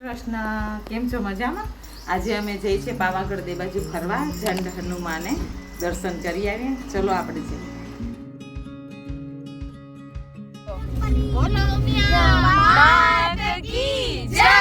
કૃષ્ણ, કેમ છો? મજામાં? આજે અમે જઈએ છીએ પાવાગઢ તે બાજુ ફરવા. ઝંડ હનુમાને દર્શન કરી આવીએ. ચલો આપણે જઈએ. બોલો માત કી જય.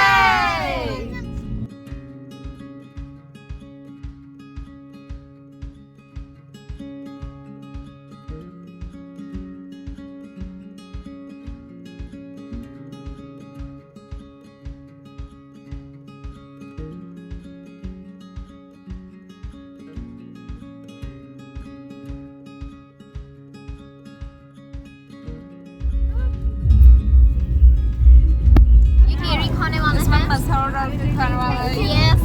Yes.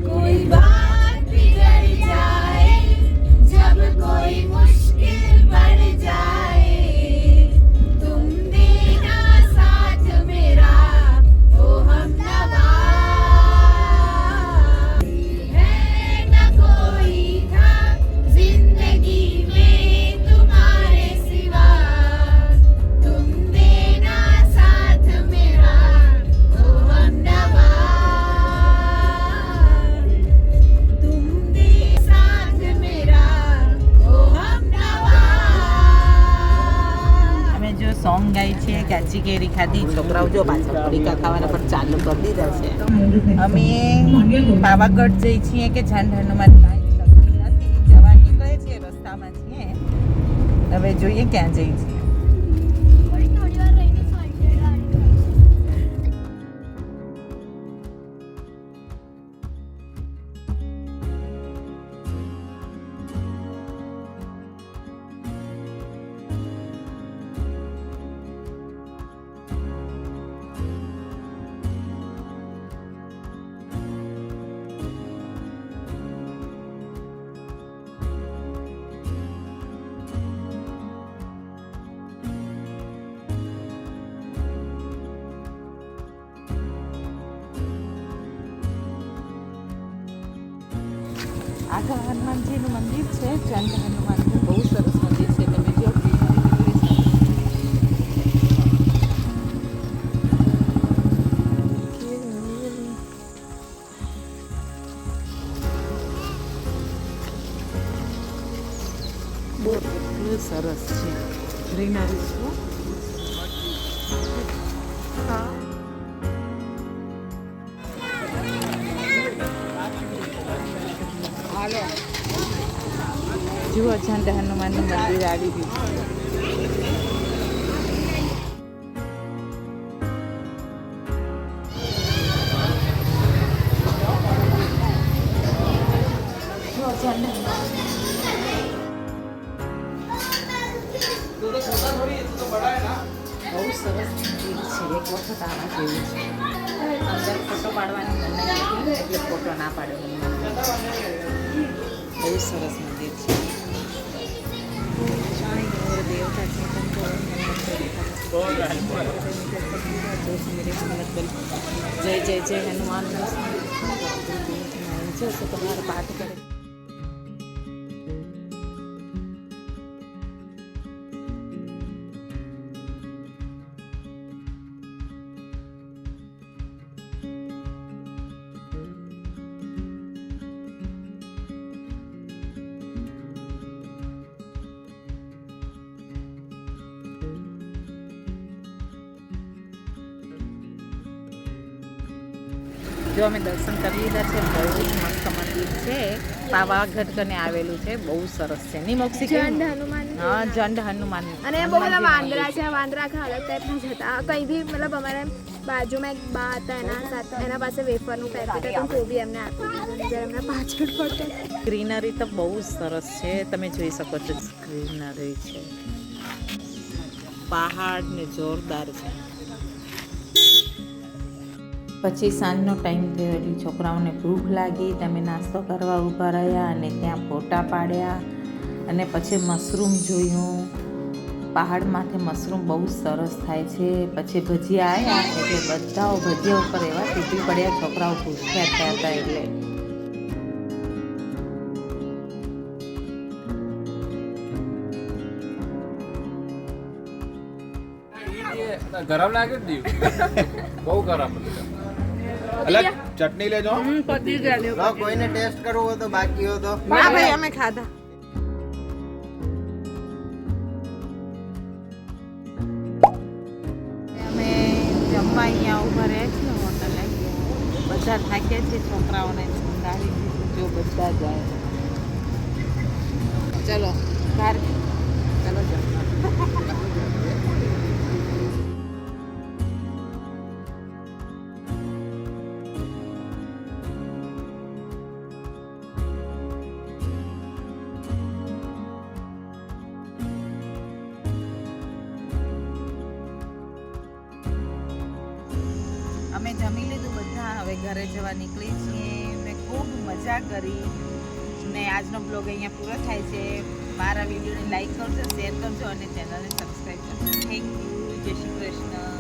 कोई बात बिगड़ जाए, जब कोई मुश्किल पड़ जाए, तुम देना साथ मेरा, ओ हमनवा। है न कोई था जिंदगी में तुम्हारे सिवा, तुम देना साथ मेरा, ओ हमनवा। तुम दे साथ मेरा, ओ हमनवा। અમે જો સોંગ ગાઈ છે, કાચી કેરી ખાધી. છોકરાઓ જો પાછળ પડીકા ખાવાના પણ ચાલુ કરી દીધા છે. અમે પાવાગઢ જઈ છીએ કે ઝંડ હનુમાન કાંઈ શક્તિ નથી. જવા નીકળે છે, રસ્તામાં છીએ. હવે જોઈએ ક્યાં જઈ છીએ. થોડી વાર રહીને સોલ્ટેડ ગાડી આગળ હનુમાનજીનું મંદિર છે. ઝંડ હનુમાનનું બહુ સરસ મંદિર છે. તમે જો બહુ એટલું સરસ છે. ગ્રીનરી છે. હા, જુઓ ઝંડ હનુમાનનું મંદિર આવી ગયું છે. જુઓ ઝંડ બહુ સરસ મંદિર છે. એક વખત આવા જેવું છે. અંદર ફોટો પાડવાની મનાઈ હતી એટલે ફોટો ના પાડ્યો. બહુ સરસ મંદિર છે. દેવતા છે. જય જય જય હનુમાન. તમારો પાઠ કરે. જો અમે દર્શન કરી લીધા છે. બહુ જ મસ્ત મંદિર છે. પાવાગઢ કને આવેલું છે. બહુ સરસ છે. ની મોક્ષી ઝંડ હનુમાન હા, ઝંડ હનુમાન. અને બહુ બધા વાંદરા છે. વાંદરા આખા અલગ ટાઈપના જ હતા. કંઈ બી મતલબ અમારે બાજુમાં એક બા હતા, એના પાસે વેફરનું પેકેટ હતું, તો બી એમને આપી દીધું. જ્યારે એમને પાછળ પડતો. ગ્રીનરી તો બહુ સરસ છે. તમે જોઈ શકો છો. ગ્રીનરી છે. પહાડ ને જોરદાર છે. પછી સાંજનો ટાઈમ થયો એટલે છોકરાઓને ભૂખ લાગી. તમે નાસ્તો કરવા ઊભા રહ્યા અને ત્યાં ફોટા પાડ્યા અને પછી મશરૂમ જોયું. પહાડમાંથી મશરૂમ બહુ સરસ થાય છે. પછી ભજીયા આવ્યા એટલે બધા ભજીયા ઉપર એવા તૂટી પડ્યા. છોકરાઓ ભૂખ્યા થયા હતા એટલે ગરમ લાગે જ બહુ ગરમ અલગ ચટણી લેજો પતી ગયા લો, કોઈને ટેસ્ટ કરવો હોય તો બાકી હોય તો ના ભાઈ અમે ખાધા અમે જમવા અહીંયા ઉભા રહ્યા છીએ હોટલે બધા થાક્યા છે છોકરાઓને ગાડી જો બધા જાય ચલો બહાર ચલો જમવા અમે જમી લીધું બધા હવે ઘરે જવા નીકળી છીએ મેં ખૂબ મજા કરી ને આજનો બ્લોગ અહીંયા પૂરો થાય છે મારા વિડીયોને લાઈક કરજો શેર કરજો અને ચેનલને સબસ્ક્રાઈબ કરજો થેન્ક યુ જય શ્રી કૃષ્ણ